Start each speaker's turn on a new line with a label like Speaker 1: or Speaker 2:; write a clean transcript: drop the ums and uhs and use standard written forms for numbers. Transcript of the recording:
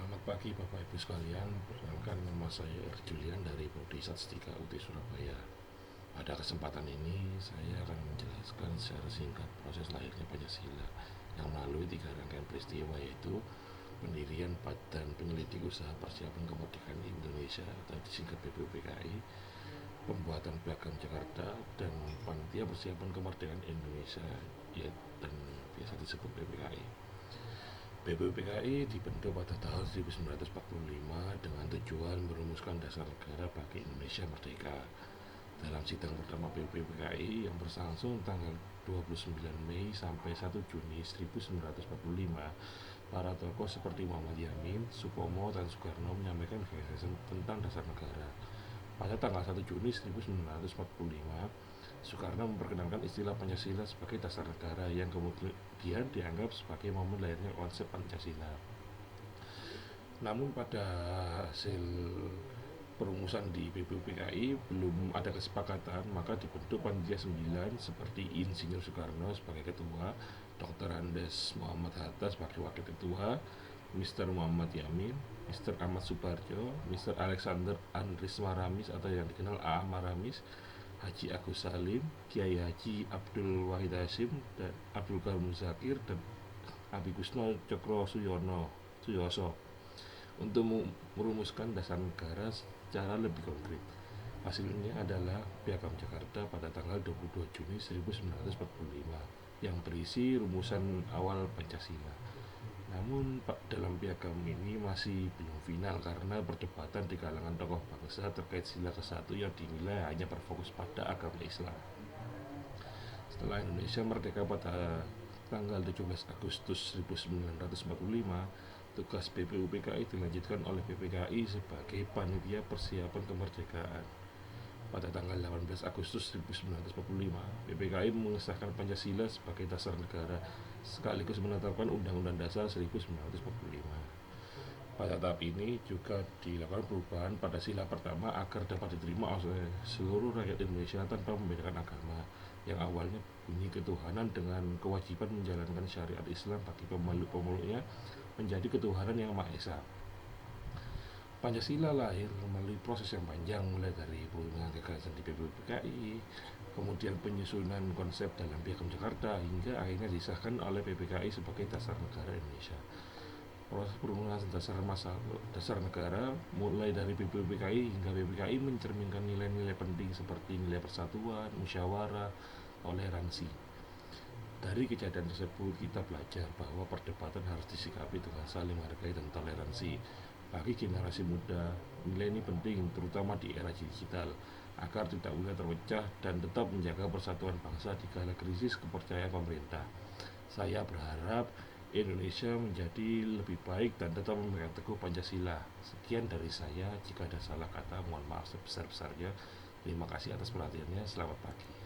Speaker 1: Selamat pagi Bapak Ibu sekalian, perkenalkan nama saya Julian dari Prodi Satstika UT Surabaya. Pada kesempatan ini saya akan menjelaskan secara singkat proses lahirnya Pancasila yang melalui 3 rangkaian peristiwa, yaitu pendirian Badan Penyelidik Usaha Persiapan Kemerdekaan Indonesia atau disingkat BPUPKI, pembuatan Piagam Jakarta, dan Panitia Persiapan Kemerdekaan Indonesia dan biasa disebut PPKI. BPUPKI dibentuk pada tahun 1945 dengan tujuan merumuskan dasar negara bagi Indonesia merdeka. Dalam sidang pertama BPUPKI yang berlangsung tanggal 29 Mei sampai 1 Juni 1945, para tokoh seperti Muhammad Yamin, Supomo, dan Soekarno menyampaikan gagasan tentang dasar negara. Pada tanggal 1 Juni 1945, Soekarno memperkenalkan istilah Pancasila sebagai dasar negara yang kemudian dianggap sebagai momen lahirnya konsep Pancasila. Namun pada hasil perumusan di BPUPKI belum ada kesepakatan, maka dibentuk Panitia 9 seperti Insinyur Soekarno sebagai ketua, Dr. Andes Muhammad Hatta sebagai wakil ketua, Mr. Muhammad Yamin, Mr. Ahmad Suparjo, Mr. Alexander Andris Maramis atau yang dikenal A. Maramis, Haji Agus Salim, Kiai Haji Abdul Wahid Hasyim, dan Abdul Karim Zakir, dan Abi Kusno Cokro Suyoso untuk merumuskan dasar negara secara lebih konkret. Hasilnya adalah Piagam Jakarta pada tanggal 22 Juni 1945 yang berisi rumusan awal Pancasila. Namun dalam piagam ini masih belum final karena perdebatan di kalangan tokoh bangsa terkait sila ke-1 yang dinilai hanya berfokus pada agama Islam. Setelah Indonesia merdeka pada tanggal 17 Agustus 1945, tugas BPUPKI dilanjutkan oleh PPKI sebagai panitia persiapan kemerdekaan. Pada tanggal 18 Agustus 1945, PPKI mengesahkan Pancasila sebagai dasar negara sekaligus menetapkan Undang-Undang Dasar 1945. Pada tahap ini juga dilakukan perubahan pada sila pertama agar dapat diterima oleh seluruh rakyat Indonesia tanpa membedakan agama, yang awalnya bunyi ketuhanan dengan kewajiban menjalankan syariat Islam bagi pemeluk-pemeluknya menjadi ketuhanan yang Maha Esa. Pancasila lahir melalui proses yang panjang, mulai dari perundingan gagasan di BPUPKI, kemudian penyusunan konsep dalam Piagam Jakarta, hingga akhirnya disahkan oleh PPKI sebagai dasar negara Indonesia. Proses perumusan dasar negara mulai dari BPUPKI hingga PPKI mencerminkan nilai-nilai penting seperti nilai persatuan, musyawarah, toleransi. Dari kejadian tersebut kita belajar bahwa perdebatan harus disikapi dengan saling menghargai dan toleransi. Bagi generasi muda, nilai ini penting terutama di era digital agar tidak mudah terpecah dan tetap menjaga persatuan bangsa di kala krisis kepercayaan pemerintah. Saya berharap Indonesia menjadi lebih baik dan tetap memegang teguh Pancasila. Sekian dari saya, jika ada salah kata mohon maaf sebesar-besarnya. Terima kasih atas perhatiannya, selamat pagi.